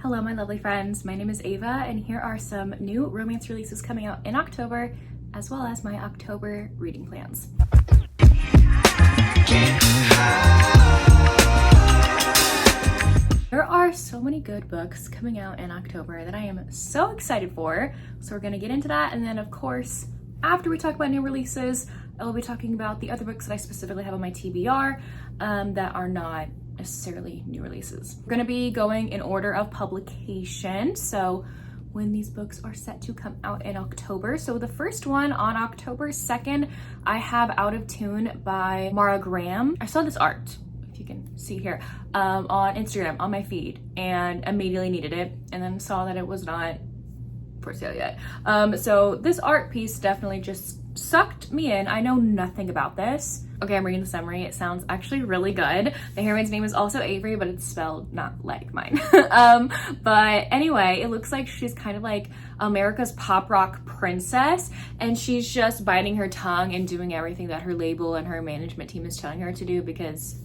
Hello, my lovely friends. My name is Ava, and here are some new romance releases coming out in October, as well as my October reading plans. There are so many good books coming out in October that I am so excited for. So we're gonna get into that, and then of course, after we talk about new releases, I will be talking about the other books that I specifically have on my TBR that are not necessarily new releases. We're gonna be going in order of publication, so when these books are set to come out in October. So the first one on October 2nd, I have Out of Tune by Mara Graham. I saw this art, if you can see here, on Instagram, on my feed, and immediately needed it, and then saw that it was not for sale yet. So this art piece definitely just sucked me in. I know nothing about this. Okay, I'm reading the summary. It sounds actually really good. The heroine's name is also Avery, but it's spelled not like mine. But anyway, it looks like she's kind of like America's pop rock princess, and she's just biting her tongue and doing everything that her label and her management team is telling her to do because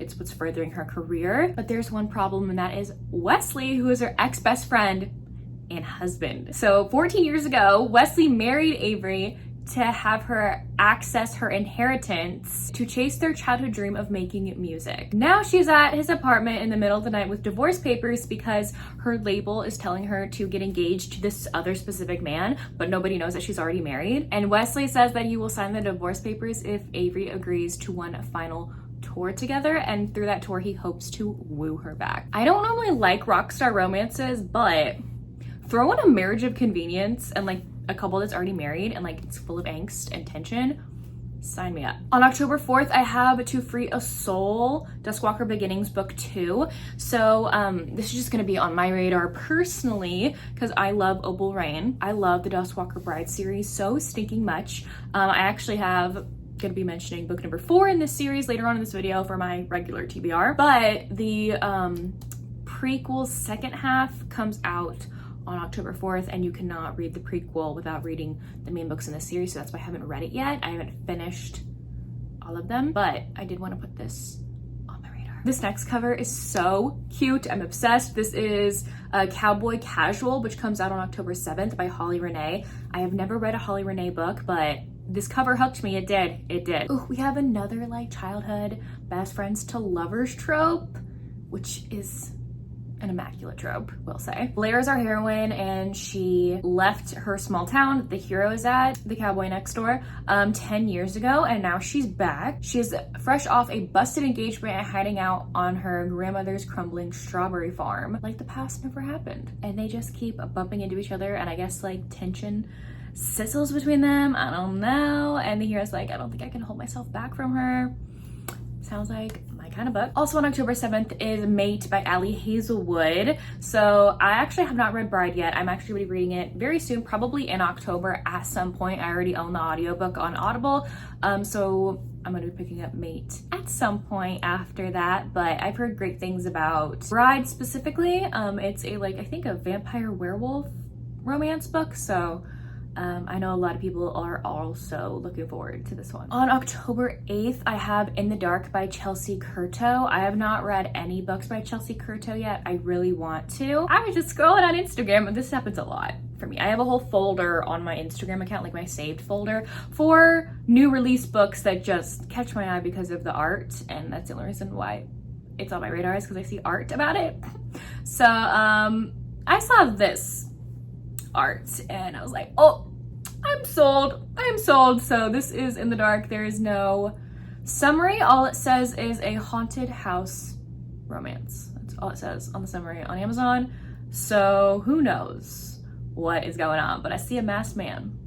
it's what's furthering her career. But there's one problem, and that is Wesley, who is her ex-best friend and husband. So 14 years ago, Wesley married Avery to have her access her inheritance to chase their childhood dream of making music. Now she's at his apartment in the middle of the night with divorce papers because her label is telling her to get engaged to this other specific man, but nobody knows that she's already married. And Wesley says that he will sign the divorce papers if Avery agrees to one final tour together, and through that tour he hopes to woo her back. I don't normally like rock star romances, but throw in a marriage of convenience and like a couple that's already married and like it's full of angst and tension, sign me up. On October 4th, I have To Free a Soul, Duskwalker Beginnings Book 2. So this is just gonna be on my radar personally because I love Opal Rain. I love the Duskwalker Bride series so stinking much. I actually have gonna be mentioning book number 4 in this series later on in this video for my regular TBR. But the prequel second half comes out on October 4th, and you cannot read the prequel without reading the main books in the series, so that's why I haven't read it yet. I haven't finished all of them, but I did want to put this on my radar. This next cover is so cute. I'm obsessed. This is Cowboy Casual, which comes out on October 7th by Holly Renee. I have never read a Holly Renee book, but this cover hooked me. It did. Ooh, we have another like childhood best friends to lovers trope, which is an immaculate trope, we'll say. Blair is our heroine, and she left her small town that the hero is at, the cowboy next door, 10 years ago, and now she's back. She's fresh off a busted engagement and hiding out on her grandmother's crumbling strawberry farm. Like the past never happened. And they just keep bumping into each other, and I guess like tension sizzles between them, I don't know. And the hero's like, I don't think I can hold myself back from her. Sounds like my kind of book. Also on October 7th is Mate by Allie Hazelwood. So I actually have not read Bride yet. I'm actually going to be reading it very soon, probably in October at some point. I already own the audiobook on Audible. So I'm going to be picking up Mate at some point after that, but I've heard great things about Bride specifically. It's a I think a vampire werewolf romance book. So I know a lot of people are also looking forward to this one. On October 8th, I have In the Dark by Chelsea Curto. I have not read any books by Chelsea Curto yet. I really want to. I was just scrolling on Instagram, and this happens a lot for me. I have a whole folder on my Instagram account, like my saved folder, for new release books that just catch my eye because of the art, and that's the only reason why it's on my radar is because I see art about it. So I saw this art and I was like, oh, I'm sold. So this is In the Dark. There is no summary. All it says is a haunted house romance. That's all it says on the summary on Amazon. So who knows what is going on, but I see a masked man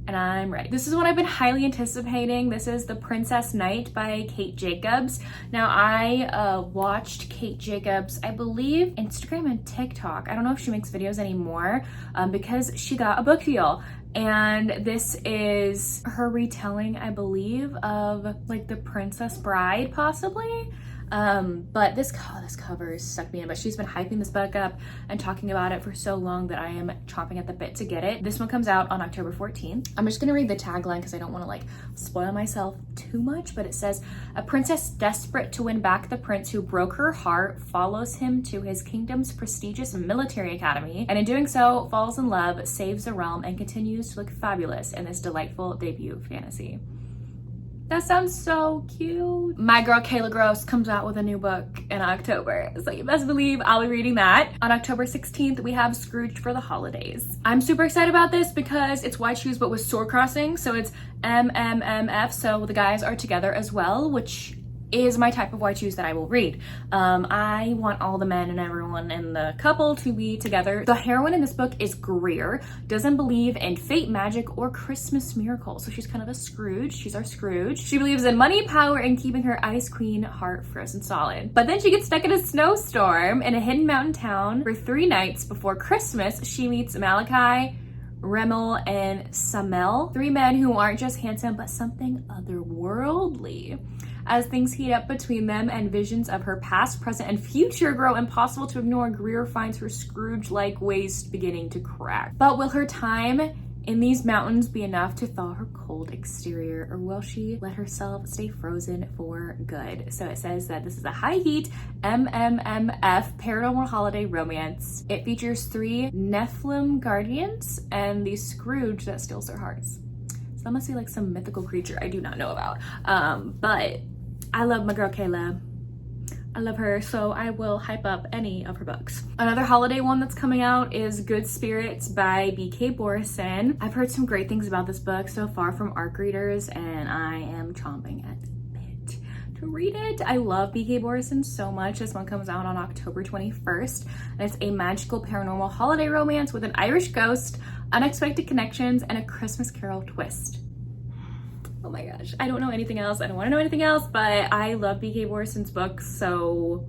and I'm ready. This is what I've been highly anticipating. This is The Princess Knight by Kate Jacobs. Now I watched Kate Jacobs, I believe, Instagram and TikTok. I don't know if she makes videos anymore because she got a book deal. And this is her retelling, I believe, of like The Princess Bride, possibly. But this cover stuck me in, but she's been hyping this book up and talking about it for so long that I am chomping at the bit to get it. This one comes out on October 14th. I'm just gonna read the tagline because I don't want to like spoil myself too much, but it says, a princess desperate to win back the prince who broke her heart follows him to his kingdom's prestigious military academy, and in doing so falls in love, saves the realm, and continues to look fabulous in this delightful debut fantasy. That sounds so cute. My girl Kayla Gross comes out with a new book in October, so you best believe I'll be reading that. On October 16th, we have Scrooged for the Holidays. I'm super excited about this because it's White Shoes but with sword crossing, so it's MMMF, so the guys are together as well, which is my type of White Shoes that I will read. I want all the men and everyone in the couple to be together. The heroine in this book is Greer, doesn't believe in fate, magic, or Christmas miracles. So she's kind of a Scrooge. She's our Scrooge. She believes in money, power, and keeping her ice queen heart frozen solid. But then she gets stuck in a snowstorm in a hidden mountain town for 3 nights before Christmas. She meets Malachi, Remel, and Samel, 3 men who aren't just handsome, but something otherworldly. As things heat up between them and visions of her past, present, and future grow impossible to ignore, Greer finds her Scrooge-like waist beginning to crack. But will her time in these mountains be enough to thaw her cold exterior, or will she let herself stay frozen for good? So it says that this is a high heat MMMF paranormal holiday romance. It features 3 Nephilim guardians and the Scrooge that steals their hearts. So that must be like some mythical creature I do not know about. But I love my girl Kayla. I love her, so I will hype up any of her books. Another holiday one that's coming out is Good Spirits by B.K. Borison. I've heard some great things about this book so far from ARC readers, and I am chomping at the bit to read it. I love B.K. Borison so much. This one comes out on October 21st, and it's a magical paranormal holiday romance with an Irish ghost, unexpected connections, and a Christmas Carol twist. Oh my gosh, I don't know anything else. I don't want to know anything else, but I love B.K. Borison's books, so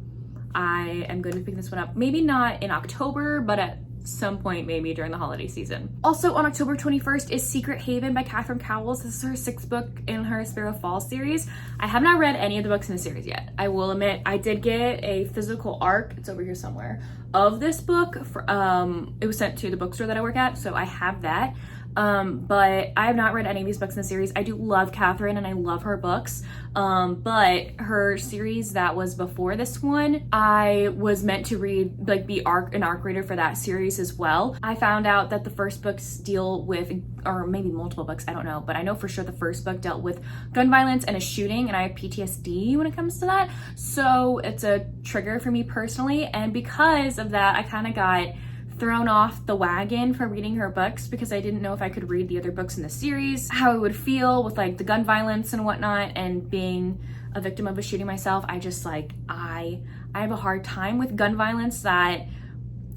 I am going to pick this one up. Maybe not in October, but at some point maybe during the holiday season. Also on October 21st is Secret Haven by Catherine Cowles. This is her 6th book in her Sparrow Falls series. I have not read any of the books in the series yet. I will admit, I did get a physical ARC, it's over here somewhere, of this book. It was sent to the bookstore that I work at, so I have that. But I have not read any of these books in the series. I do love Catherine and I love her books. But her series that was before this one, I was meant to read, like be an ARC reader for that series as well. I found out that the first books deal with, or maybe multiple books, I don't know, but I know for sure the first book dealt with gun violence and a shooting, and I have PTSD when it comes to that. So it's a trigger for me personally. And because of that, I kind of got thrown off the wagon for reading her books because I didn't know if I could read the other books in the series, how I would feel with like the gun violence and whatnot, and being a victim of a shooting myself. I just like, I have a hard time with gun violence that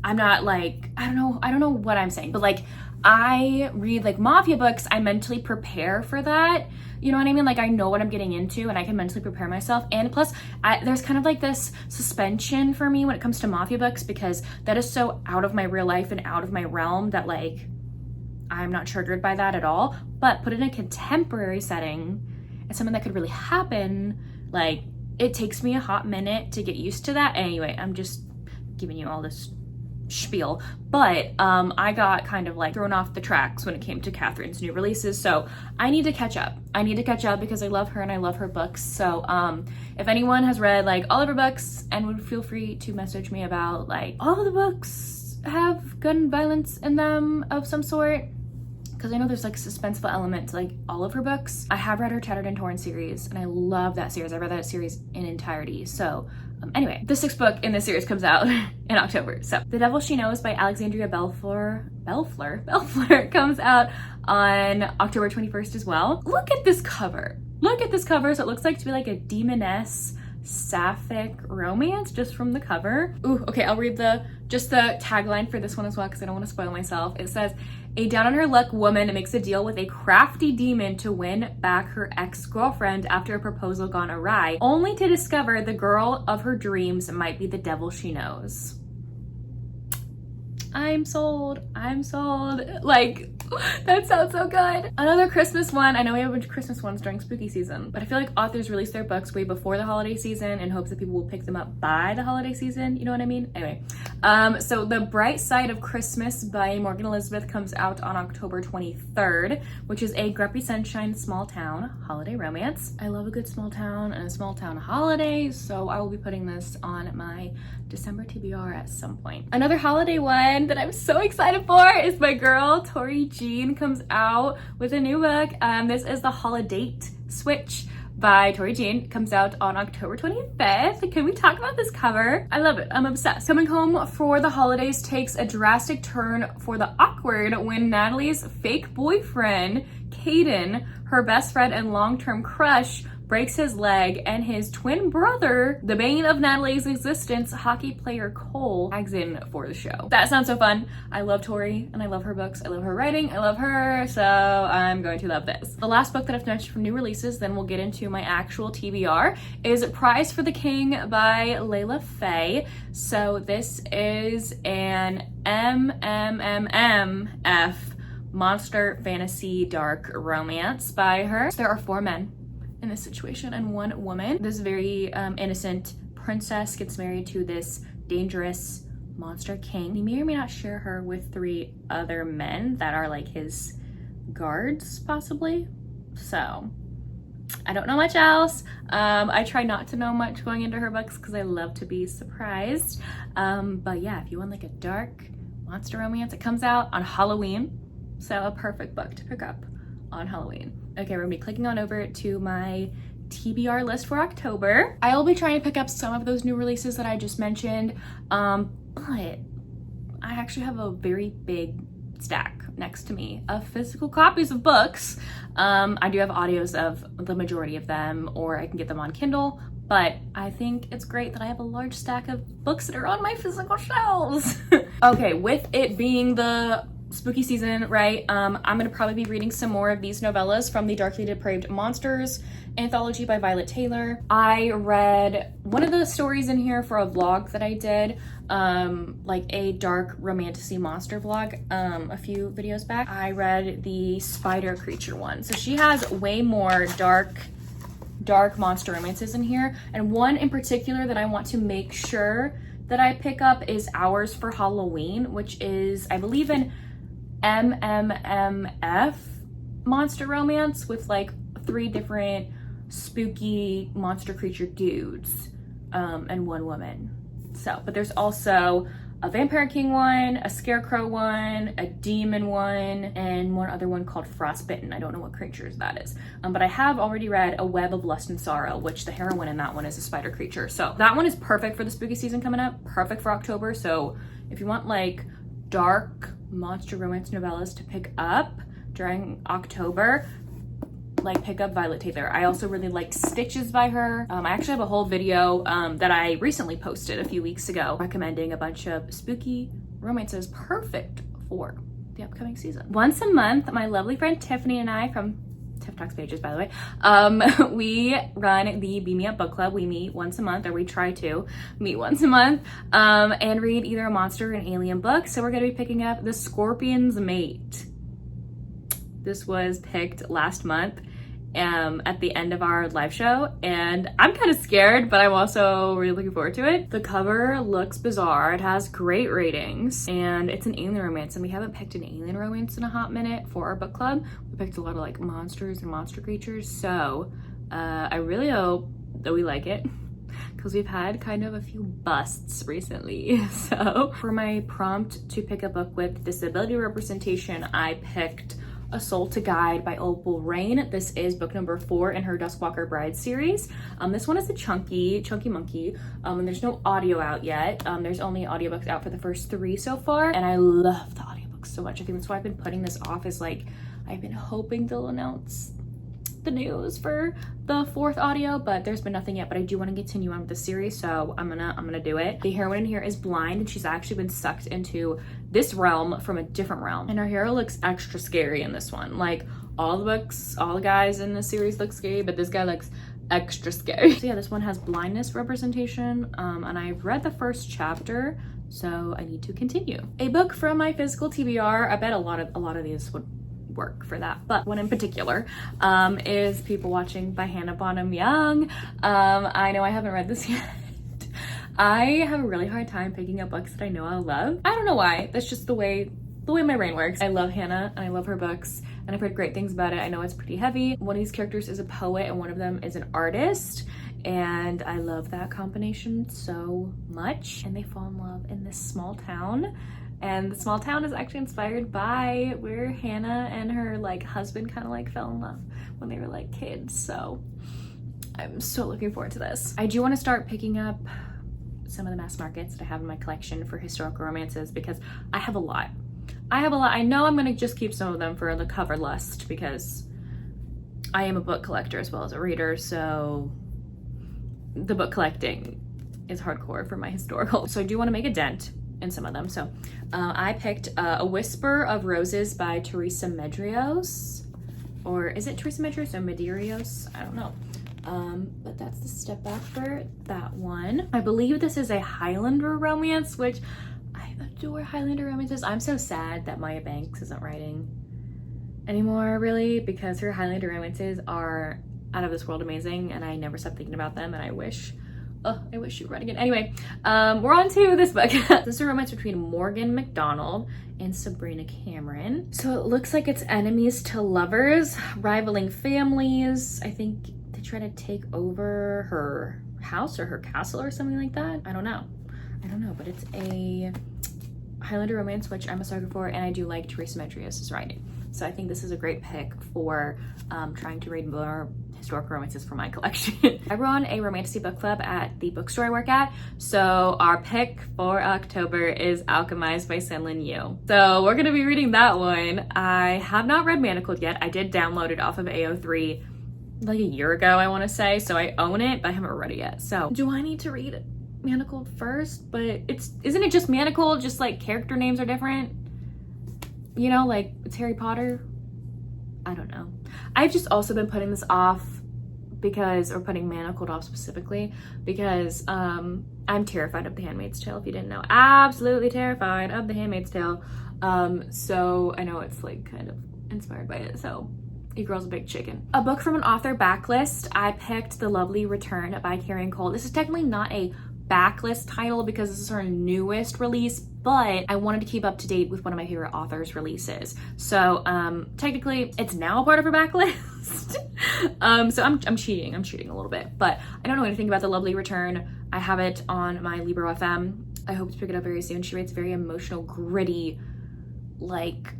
I'm not like, I don't know what I'm saying, but like I read like mafia books, I mentally prepare for that. You know what I mean? Like I know what I'm getting into and I can mentally prepare myself. And plus there's kind of like this suspension for me when it comes to mafia books because that is so out of my real life and out of my realm that like I'm not triggered by that at all. But put it in a contemporary setting and something that could really happen, like it takes me a hot minute to get used to that. Anyway, I'm just giving you all this spiel, but I got kind of like thrown off the tracks when it came to Catherine's new releases, so I need to catch up. I need to catch up because I love her and I love her books. So if anyone has read like all of her books, and would feel free to message me about like all of the books have gun violence in them of some sort, because I know there's like a suspenseful element to like all of her books. I have read her Tattered and Torn series and I love that series. I read that series in entirety. So anyway, the 6th book in this series comes out in October. So The Devil She Knows by Alexandria Belfleur comes out on October 21st as well. Look at this cover. Look at this cover. So it looks like to be like a demoness sapphic romance just from the cover. Ooh, okay, I'll read just the tagline for this one as well because I don't want to spoil myself. It says, a down on her luck woman makes a deal with a crafty demon to win back her ex-girlfriend after a proposal gone awry, only to discover the girl of her dreams might be the devil she knows. I'm sold. I'm sold. Like, That sounds so good. Another Christmas one. I know we have a bunch of Christmas ones during spooky season, but I feel like authors release their books way before the holiday season in hopes that people will pick them up by the holiday season. You know what I mean? Anyway, so The Bright Side of Christmas by Morgan Elizabeth comes out on October 23rd, which is a grumpy sunshine small town holiday romance. I love a good small town and a small town holiday, so I will be putting this on my December TBR at some point. Another holiday one that I'm so excited for is my girl Tori Jean comes out with a new book. This is The Holiday Switch by Tori Jean. It comes out on October 25th. Can we talk about this cover? I love it. I'm obsessed. Coming home for the holidays takes a drastic turn for the awkward when Natalie's fake boyfriend, Caden, her best friend and long-term crush, breaks his leg, and his twin brother, the bane of Natalie's existence, hockey player Cole, tags in for the show. That sounds so fun. I love Tori and I love her books. I love her writing. I love her, so I'm going to love this. The last book that I've mentioned from new releases, then we'll get into my actual TBR, is Prize for the King by Layla Faye. So this is an MMMF monster fantasy dark romance by her. There are 4 men in this situation and 1 woman. This very innocent princess gets married to this dangerous monster king. He may or may not share her with 3 other men that are like his guards, possibly. So I don't know much else. I try not to know much going into her books because I love to be surprised. But yeah, if you want like a dark monster romance, it comes out on Halloween. So a perfect book to pick up on Halloween. Okay, we're gonna be clicking on over to my TBR list for October. I will be trying to pick up some of those new releases that I just mentioned, but I actually have a very big stack next to me of physical copies of books. I do have audios of the majority of them, or I can get them on Kindle, but I think it's great that I have a large stack of books that are on my physical shelves. Okay, with it being the spooky season, right? I'm gonna probably be reading some more of these novellas from the Darkly Depraved Monsters anthology by Violet Taylor. I read one of the stories in here for a vlog that I did, like a dark romantasy monster vlog, a few videos back. I read the spider creature one. So she has way more dark monster romances in here, and one in particular that I want to make sure that I pick up is Hours for Halloween, which is, I believe, an MMMF monster romance with like 3 different spooky monster creature dudes, and 1 woman. So, but there's also a Vampire King one, a Scarecrow one, a Demon one, and 1 other one called Frostbitten. I don't know what creatures that is. But I have already read A Web of Lust and Sorrow, which the heroine in that one is a spider creature. So that one is perfect for the spooky season coming up, perfect for October. So if you want like dark monster romance novellas to pick up during October, like pick up Violet Taylor. I also really like Stitches by her. I actually have a whole video that I recently posted a few weeks ago recommending a bunch of spooky romances perfect for the upcoming season. Once a month, my lovely friend Tiffany and I, from Tiff Talks Pages, by the way, we run the Beam Me Up Book Club. We meet once a month, or we try to meet once a month, and read either a monster or an alien book. So we're gonna be picking up The Scorpion's Mate. This was picked last month at the end of our live show, and I'm kind of scared, but I'm also really looking forward to it. The cover looks bizarre. It has great ratings, and it's an alien romance, and we haven't picked an alien romance in a hot minute for our book club. We picked a lot of like monsters and monster creatures, so I really hope that we like it, because we've had kind of a few busts recently. So for my prompt to pick a book with disability representation, I picked A Soul to Guide by Opal Rain. This is book number 4 in her Duskwalker Bride series. This one is a chunky monkey, and there's no audio out yet. There's only audiobooks out for the first 3 so far, and I love the audiobooks so much. I think that's why I've been putting this off, is like I've been hoping they'll announce the news for the 4th audio, but there's been nothing yet. But I do want to continue on with the series, so I'm gonna do it. The heroine in here is blind, and she's actually been sucked into this realm from a different realm, and our hero looks extra scary in this one. Like all the books, all the guys in the series look scary, but this guy looks extra scary. So yeah, this one has blindness representation, and I've read the first chapter, so I need to continue. A book from my physical TBR. I bet a lot of these would work for that. But one in particular is People Watching by Hannah Bonham Young. I know I haven't read this yet. I have a really hard time picking up books that I know I'll love. I don't know why. That's just the way my brain works. I love Hannah and I love her books and I've heard great things about it. I know it's pretty heavy. One of these characters is a poet and one of them is an artist, and I love that combination so much. And they fall in love in this small town, and the small town is actually inspired by where Hannah and her like husband kind of like fell in love when they were like kids. So I'm so looking forward to this. I do want to start picking up some of the mass markets that I have in my collection for historical romances because I have a lot. I know I'm gonna just keep some of them for the cover list because I am a book collector as well as a reader, so the book collecting is hardcore for my historical. So I do want to make a dent in some of them. So I picked A Whisper of Roses by Teresa Medeiros, or is it Teresa Medeiros or Medeiros? I don't know. But that's the step back for that one. I believe this is a Highlander romance, which I adore Highlander romances. I'm so sad that Maya Banks isn't writing anymore, really, because her Highlander romances are out of this world amazing, and I never stop thinking about them, and I wish she would write again. Anyway, we're on to this book. This is a romance between Morgan MacDonald and Sabrina Cameron. So it looks like it's enemies to lovers, rivaling families. I think they try to take over her house or her castle or something like that. I don't know, but it's a Highlander romance, which I'm a sucker for, and I do like Teresa Medeiros' writing. So I think this is a great pick for trying to read more historical romances for my collection. I run a romantasy book club at the bookstore I work at, so our pick for October is Alchemized by Senlin Yu. So we're gonna be reading that one. I have not read Manacled yet. I did download it off of AO3 like a year ago, I wanna say, so I own it, but I haven't read it yet. So do I need to read Manacled first? But isn't it just Manacled, just like character names are different? You know, like it's Harry Potter? I don't know. I've just also been putting this off or putting Manacled off specifically because I'm terrified of The Handmaid's Tale, if you didn't know. Absolutely terrified of The Handmaid's Tale. So I know it's like kind of inspired by it, so your girl's a big chicken. A book from an author backlist, I picked The Lovely Return by Karen Cole. This is technically not a backlist title because this is her newest release, but I wanted to keep up to date with one of my favorite authors' releases. So technically it's now a part of her backlist. So I'm cheating a little bit, but I don't know anything about The Lovely Return. I have it on my Libro FM. I hope to pick it up very soon. She writes very emotional, gritty, like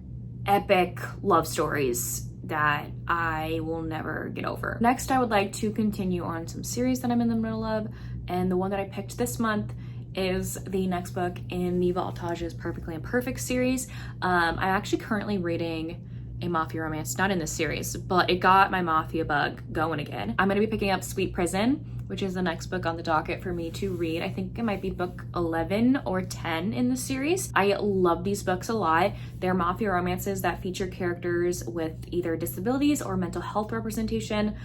epic love stories that I will never get over. Next, I would like to continue on some series that I'm in the middle of, and the one that I picked this month is the next book in Neva Altaj's Perfectly Imperfect series. I'm actually currently reading a mafia romance, not in this series, but it got my mafia bug going again. I'm gonna be picking up Sweet Prison, which is the next book on the docket for me to read. I think it might be book 11 or 10 in the series. I love these books a lot. They're mafia romances that feature characters with either disabilities or mental health representation,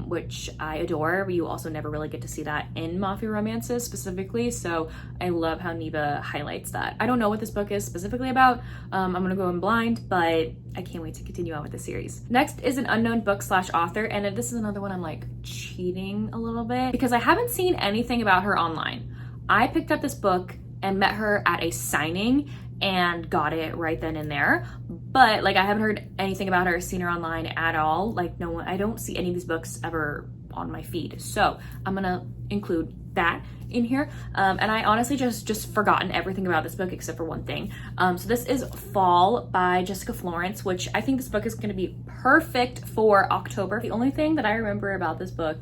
which I adore. You also never really get to see that in mafia romances specifically, so I love how Neva highlights that. I don't know what this book is specifically about. I'm gonna go in blind, but I can't wait to continue on with the series. Next is an unknown book / author, and this is another one I'm like cheating a little bit because I haven't seen anything about her online. I picked up this book and met her at a signing and got it right then and there, but like I haven't heard anything about her, seen her online at all. Like no one, I don't see any of these books ever on my feed, so I'm gonna include that in here. And I honestly just forgotten everything about this book except for one thing. So this is Fall by Jessica Florence, which I think this book is going to be perfect for October. The only thing that I remember about this book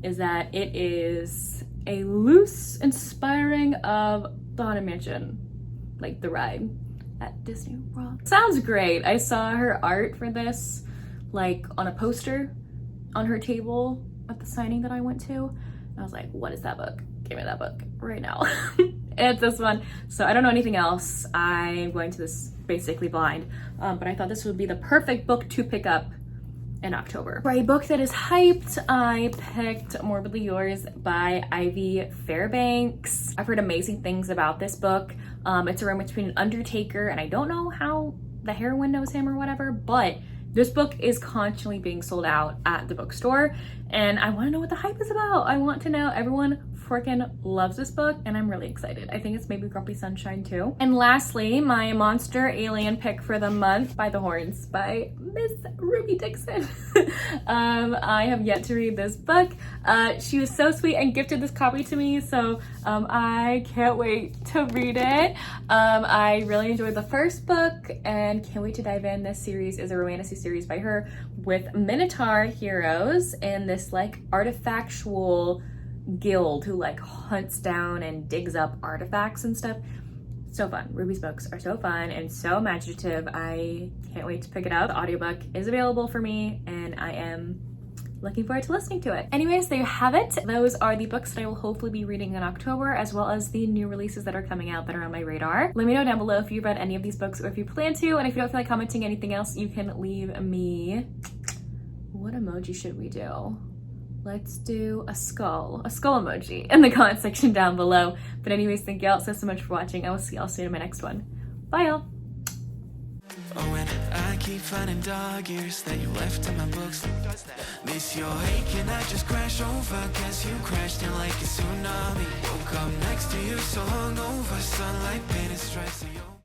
is that it is a loose inspiring of the Haunted Mansion, like the ride at Disney World. Sounds great. I saw her art for this like on a poster on her table at the signing that I went to. I was like, what is that book? Give me that book right now. And it's this one. So I don't know anything else. I'm going to this basically blind, but I thought this would be the perfect book to pick up in October. For a book that is hyped, I picked Morbidly Yours by Ivy Fairbanks. I've heard amazing things about this book. It's a romance between an undertaker, and I don't know how the heroine knows him or whatever, but this book is constantly being sold out at the bookstore, and I want to know what the hype is about. I want to know. Everyone freaking loves this book, and I'm really excited. I think it's maybe Grumpy Sunshine too. And lastly, my monster alien pick for the month, By the Horns by Miss Ruby Dixon. I have yet to read this book. She was so sweet and gifted this copy to me, so I can't wait to read it. I really enjoyed the first book and can't wait to dive in. This series is a romantasy series by her with Minotaur heroes and this like artifactual guild who like hunts down and digs up artifacts and stuff. So fun. Ruby's books are so fun and so imaginative. I can't wait to pick it up. The audiobook is available for me and I am looking forward to listening to it. Anyways, there you have it. Those are the books that I will hopefully be reading in October, as well as the new releases that are coming out that are on my radar. Let me know down below if you've read any of these books or if you plan to, and if you don't feel like commenting anything else, you can leave me... What emoji should we do? Let's do a skull emoji in the comment section down below. But anyways, thank y'all so much for watching. I will see y'all soon in my next one. Bye y'all. Oh, and I keep finding dog ears that you left in my books. Miss your hate, can I just crash over? Guess you crashed in like a tsunami. Woke up next to you so hungover, sunlight painted stripes.